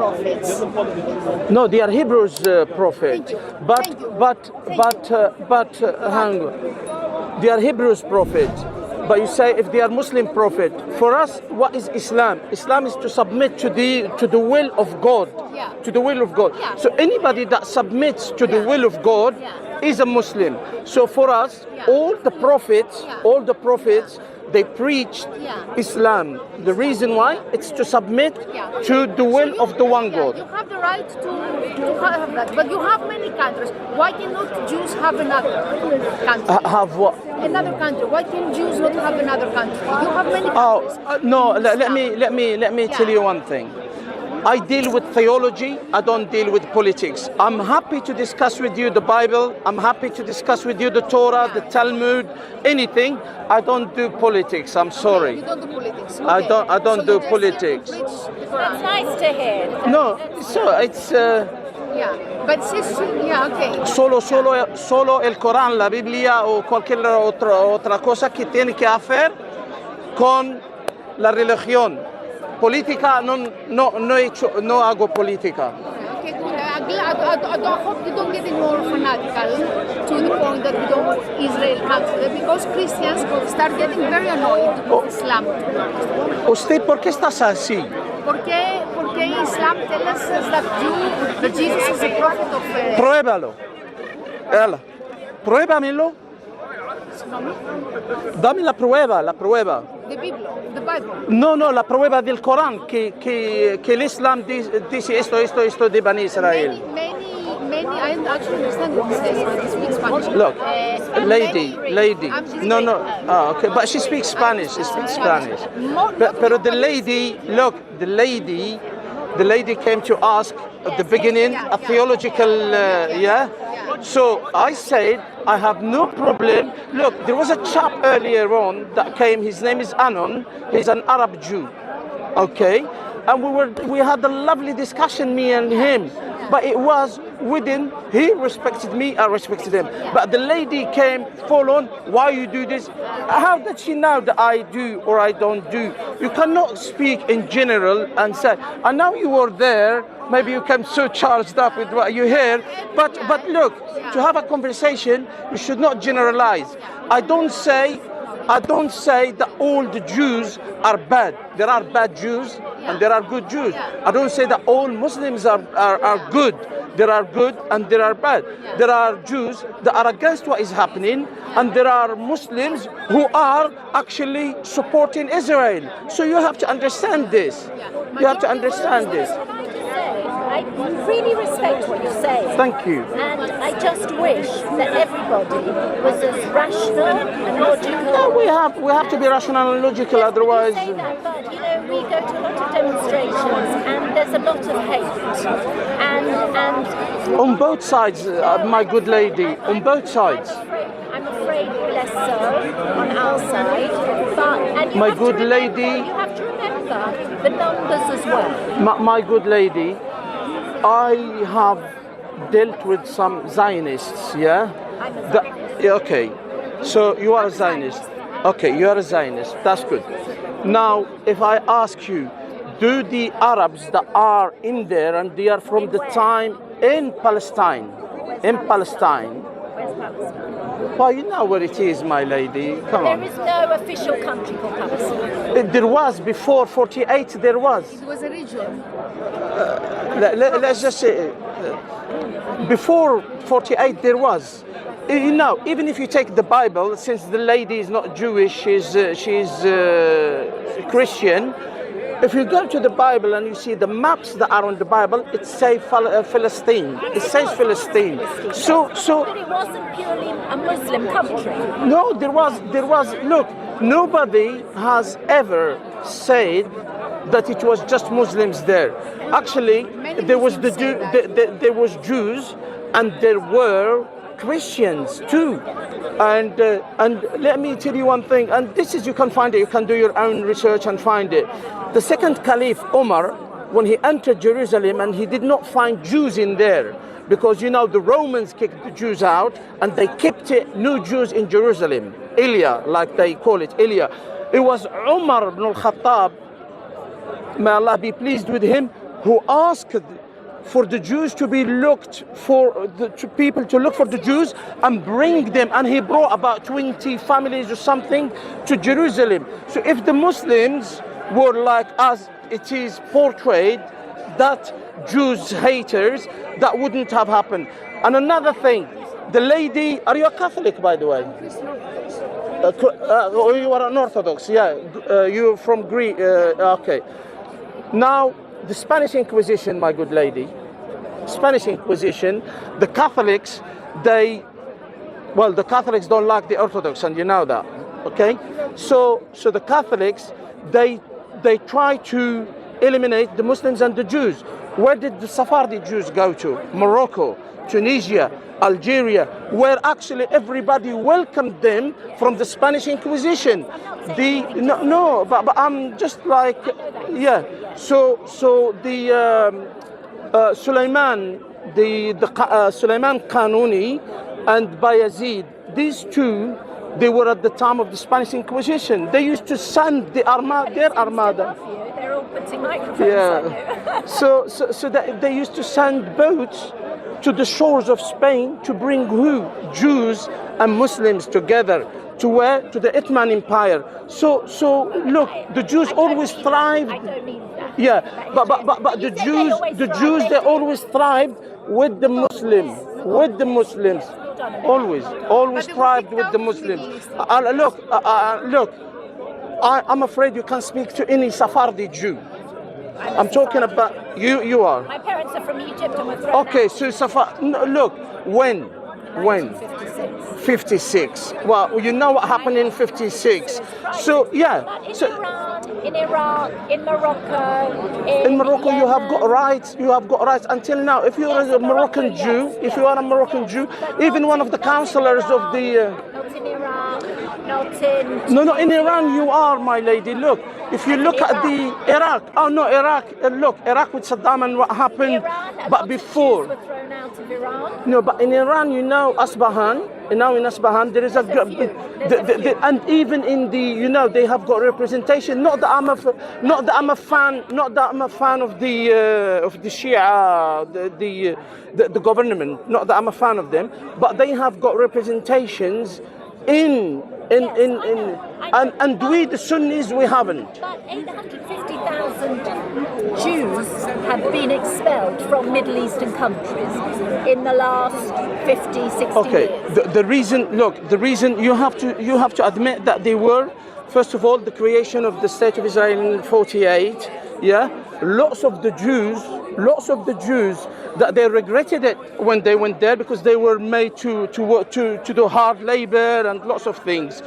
prophets. No, they are Hebrews prophet. Thank you. But Thank you. hang on. They are Hebrews prophet. But you say if they are Muslim prophet, for us, what is Islam? Islam is to submit to the will of God. Yeah. To the will of God. Yeah. So anybody that submits to the Yeah. will of God Yeah. is a Muslim. So for us, Yeah. all the prophets, they preached Islam. The reason why? It's to submit to the will of the one God. You have the right to have that, but you have many countries. Why cannot Jews have another country? Have what? Another country. Why can Jews not have another country? You have many Oh countries. no! Let me tell you one thing. I deal with theology. I don't deal with politics. I'm happy to discuss with you the Bible. I'm happy to discuss with you the Torah, the Talmud, anything. I don't do politics. I'm sorry. You don't do politics. I don't So do you just politics. preach the Quran. That's nice to hear. No, so it's Yeah, but since okay. solo el Corán, la Biblia o cualquier otra cosa que tiene que hacer con la religión. Política no hago política. Okay, good. I hope you don't get any more fanatical to the point that we don't want Israel country, because Christians start getting very annoyed with Islam. ¿Usted por qué estás así? Porque Islam tells us that Jesus is a prophet of... Pruébalo. Pruébamelo. Dame la prueba. The Bible. No, la prueba del Corán, que el Islam dice esto de Bani Israel. Many, I actually understand what he says when he speaks Spanish. Look, lady. No. Okay, but she speaks Spanish. But the lady came to ask at the beginning a theological, So I said, I have no problem. Look, there was a chap earlier on that came. His name is Anon. He's an Arab Jew. Okay, and we had a lovely discussion, me and him. But it was within, he respected me, I respected him. But the lady came full on, why you do this? How did she know that I do or I don't do? You cannot speak in general and say, and now you were there, maybe you come so charged up with what you hear. But look, to have a conversation, you should not generalize. I don't say that all the Jews are bad. There are bad Jews and there are good Jews. I don't say that all Muslims are good. There are good and there are bad. There are Jews that are against what is happening, and there are Muslims who are actually supporting Israel. So you have to understand this. You have to understand this. I really respect what you're saying. Thank you. And I just wish that everybody was as rational and logical. We have to be rational and logical, otherwise. You say that, but we go to a lot of demonstrations and there's a lot of hate. And on both sides, my good lady, on both sides. I'm afraid less so on our side. But my good lady, you have to remember the numbers as well. My good lady, I have dealt with some Zionists, yeah? I'm a Zionist. Okay, so you are a Zionist. Okay, you are a Zionist, that's good. Now, if I ask you, do the Arabs that are in there and they are from the time in Palestine, Where's Palestine? well, you know where it is, my lady, come on. There is no official country called Palestine. There was, before 48, there was. It was a region. Let's just say, before 48 there was. Even if you take the Bible, since the lady is not Jewish, she's Christian. If you go to the Bible and you see the maps that are on the Bible, it says Palestine. It says Palestine. So. But it wasn't purely a Muslim country. No, there was. Look, nobody has ever said that it was just Muslims there. Actually, there was there was Jews and there were Christians too. And let me tell you one thing, and this is, you can find it, you can do your own research and find it. The second Caliph Umar, when he entered Jerusalem, and he did not find Jews in there, because the Romans kicked the Jews out and they kept no Jews in Jerusalem. Ilya, like they call it, Ilya. It was Umar ibn al-Khattab, may Allah be pleased with him, who asked for the Jews to be looked for, people to look for the Jews and bring them, and he brought about 20 families or something to Jerusalem. So if the Muslims were like as it is portrayed, that Jews haters, that wouldn't have happened. And another thing, the lady, are you a Catholic, by the way? You are an Orthodox, yeah. You're from Greece, okay. Now, the Spanish Inquisition, my good lady, Spanish Inquisition, the Catholics, the Catholics don't like the Orthodox, and you know that, okay? So the Catholics, they try to eliminate the Muslims and the Jews. Where did the Sephardi Jews go to? Morocco, Tunisia, Algeria, where actually everybody welcomed them from the Spanish Inquisition. But I'm just like, yeah. So the Sulaiman, Sulaiman Qanuni and Bayezid, these two, they were at the time of the Spanish Inquisition. They used to send their armada. They're all putting microphones on you. Yeah. So they used to send boats to the shores of Spain to bring who? Jews and Muslims together. To where? To the Ottoman Empire. So look, the Jews always thrived. I don't mean that. Yeah, but the Jews they always thrived with the Muslims. With the Muslims. Always thrived with the Muslims. Look, I'm afraid you can't speak to any Sephardi Jew. I'm talking about you are. My parents are from Egypt and were thrown Okay, out. so look, when? 56. Well, you know what happened in 56. So yeah. But So in Iraq, in Morocco, in Morocco, Yemen, you have got rights. You have got rights until now. If you are a Moroccan Jew, even one of the counselors of the. Not in Iraq, not in. No, in Iran you are, my lady. Look, if you look at the Iraq. Oh no, Iraq. Look, Iraq with Saddam and what happened. Iran, But before. Jews were thrown out of Iran. No, but in Iran, you know, Asbahan. Now in Asbahan, there is and even in the, they have got representation. Not that I'm a fan of the Shia, the government. Not that I'm a fan of them, but they have got representations and we the Sunnis we haven't. But 850,000 Jews have been expelled from Middle Eastern countries in the last 50, 60 Okay, years. the reason you have to admit that they were, first of all, the creation of the State of Israel in 48. Yeah, lots of the Jews that they regretted it when they went there because they were made to work to do hard labor and lots of things.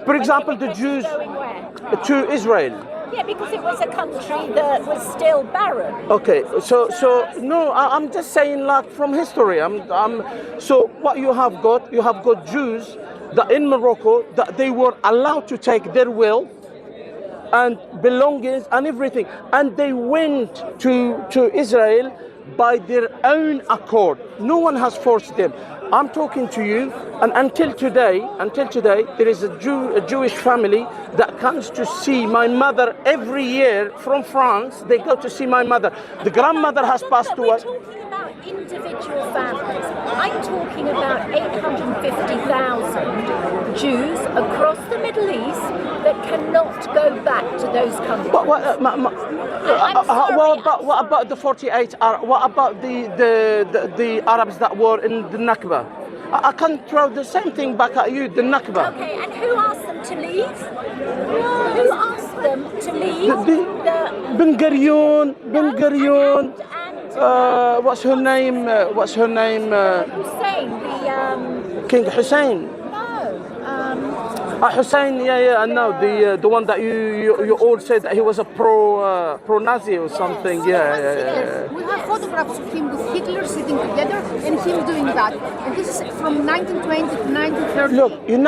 For example, the Jews Going where? to Israel. Yeah, because it was a country that was still barren. Okay, so no, I'm just saying like from history. So what you have got Jews that in Morocco that they were allowed to take their wealth and belongings and everything, and they went to Israel by their own accord. No one has forced them. I'm talking to you, and until today, there is a Jewish family that comes to see my mother every year from France. They go to see my mother. The grandmother has passed away. We're talking about individual families. I'm talking about 850,000 Jews across the Middle East that cannot go back to those countries. But what about the 48? What about the Arabs that were in the Nakba? I can throw the same thing back at you, the Nakba. Okay, and who asked them to leave? Who asked them to leave? Ben Gurion. And What's her name? Hussein, King Hussein. Hussein, yeah, I know the one that you all said that he was a pro-Nazi or something. Yes. We have photographs of him with Hitler sitting together and him doing that. And this is from 1920 to 1930. Look, you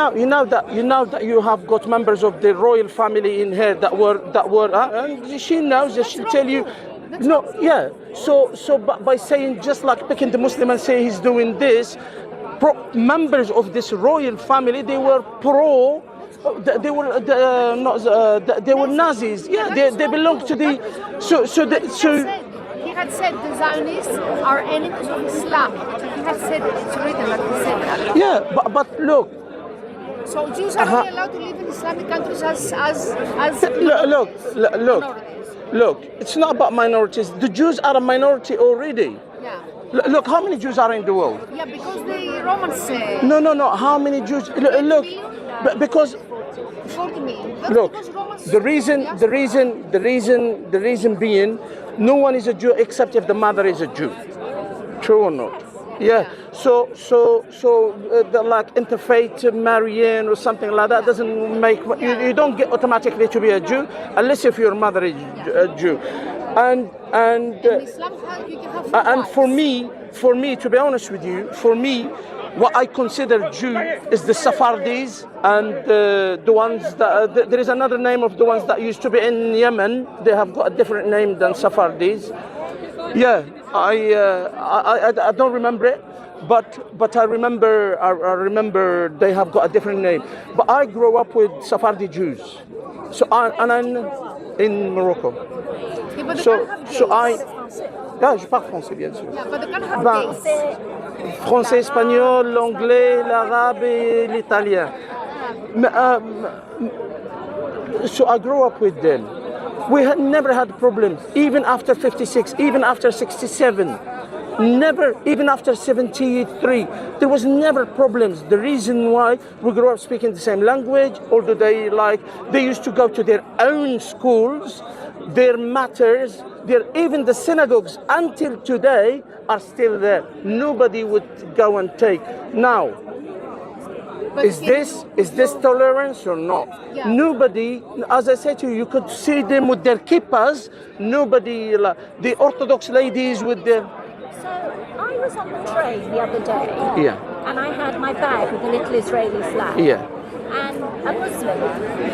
know that you have got members of the royal family in here that were and she knows that she'll tell you. No, yeah. So by saying just like picking the Muslim and say he's doing this. Members of this royal family, they were they were Nazis. Yeah, they belonged to the. He had said the Zionists are enemies of Islam. He had said it. It's written that he said that. Yeah, but look, So Jews are only allowed to live in Islamic countries as look. It's not about minorities. The Jews are a minority already. Yeah. Look, how many Jews are in the world? Yeah, because the Romans say No. How many Jews? Look, because 40 million. That's look, because Romans the reason being, no one is a Jew except if the mother is a Jew. True or not? Yeah. So the like interfaith marrying or something like that doesn't make you don't get automatically to be a Jew unless if your mother is a Jew. And Islam you can have and wives. for me, to be honest with you, what I consider Jew is the Sephardis and the ones that there is another name of the ones that used to be in Yemen. They have got a different name than Sephardis. Yeah, I don't remember it, but I remember they have got a different name. But I grew up with Sephardi Jews, I'm in Morocco. Yeah, but they So can't have gays. je parle français bien sûr. Yeah, but they can't have Ben, gays. Français, espagnol, l'anglais, l'arabe et l'italien. So I grew up with them. We had never had problems, even after 56, even after 67. Never, even after 73, there was never problems. The reason why we grew up speaking the same language, although they used to go to their own schools, their matters, even the synagogues until today are still there. Nobody would go and take. Now, But is this tolerance or not? Yeah. Nobody, as I said to you, you could see them with their kippas. Nobody, the Orthodox ladies with their. So I was on the train the other day, Yeah. and I had my bag with a little Israeli flag. Yeah. And a Muslim,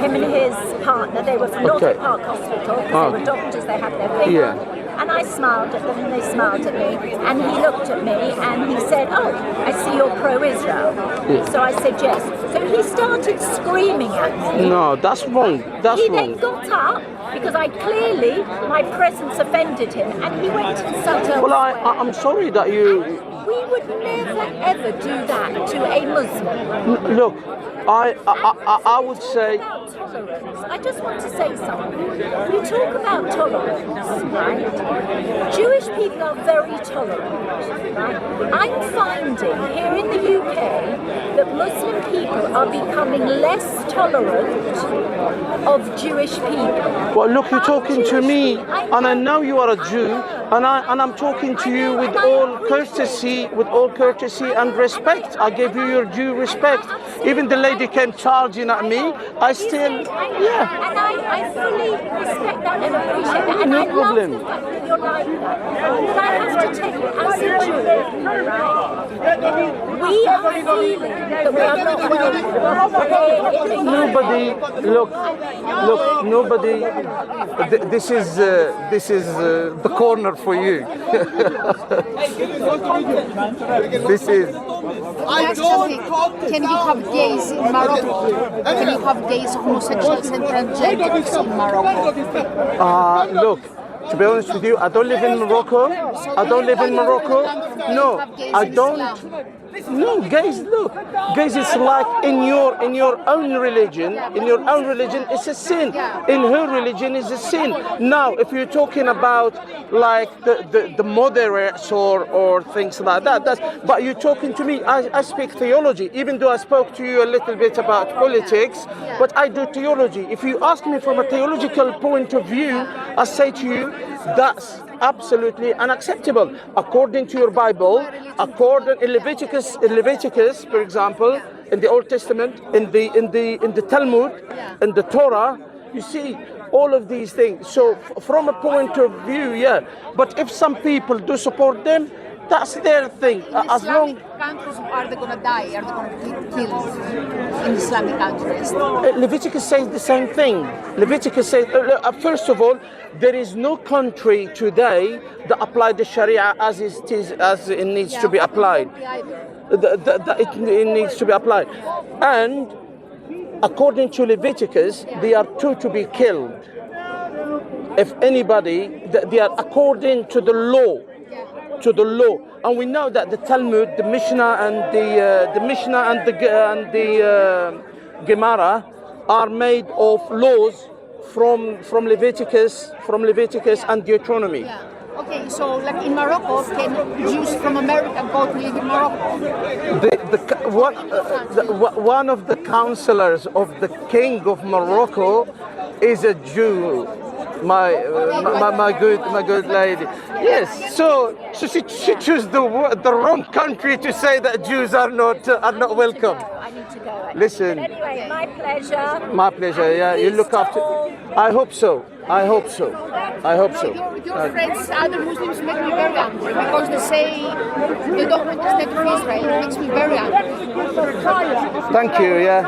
him and his partner, they were from Okay. Norfolk Park Hospital, because Oh. they were doctors, they had their thing Yeah. on. And I smiled at them, and they smiled at me. And he looked at me, and he said, "Oh, I see you're pro-Israel." Yeah. So I said, "Yes." So he started screaming at me. No, that's wrong. That's He wrong. then got up, because my presence offended him, and he went and sat elsewhere. Well, I'm sorry that you. We would never ever do that to a Muslim. Look, I would say. About tolerance, I just want to say something. You talk about tolerance, right? Jewish people are very tolerant, right? I'm finding here in the UK that Muslim people are becoming less tolerant of Jewish people. Well, look, you're talking to Jewish me, people- I and I know you are a I Jew, know. and I'm talking to you with And I all appreciate courtesy and respect. I gave you your due respect. Even the lady came charging at me. I still, yeah. And I fully respect that and appreciate that. And No I problem. love the fact that you're like that. But I have to tell you, as a Jew, right, we are feeling that we are not welcome. Nobody, look, nobody. This is the corner for you. This is. Ask something. Can you have gays in Morocco? Can you have gays, homosexuals, and transgenders in Morocco? Look, to be honest with you, I don't live in Morocco. I don't live in Morocco. No, I don't. No, gays, look, gays is like in your own religion. In your own religion, it's a sin. In her religion, it's a sin. Now, if you're talking about like the moderates or things like that, but you're talking to me. I speak theology, even though I spoke to you a little bit about politics. But I do theology. If you ask me from a theological point of view, I say to you, that's absolutely unacceptable according to your Bible. According in Leviticus, for example, in the Old Testament, in the Talmud, in the Torah, you see all of these things. So from a point of view, yeah. But if some people do support them, that's their thing. As long Islamic countries, are they going to die? Are they going to be killed in Islamic countries? Leviticus says the same thing. Leviticus says, first of all, there is no country today that applies the Sharia as it needs to be applied. It needs to be applied. And according to Leviticus, they are two to be killed. if anybody, they are according to the law. To the law, and we know that the Talmud, the Mishnah, and the Gemara are made of laws from Leviticus and Deuteronomy. Yeah. Okay, so like in Morocco, can Jews from America go to live in Morocco? One of the counselors of the king of Morocco is a Jew. My good lady. Yes. So she chose the wrong country to say that Jews are not welcome. I need to go. Listen. But anyway, my pleasure. My pleasure. Yeah, you look after. I hope so. I hope so. I hope so. Your friends, other Muslims, make me very angry because they say they don't want the state of Israel. It makes me very angry. Thank you. Yeah.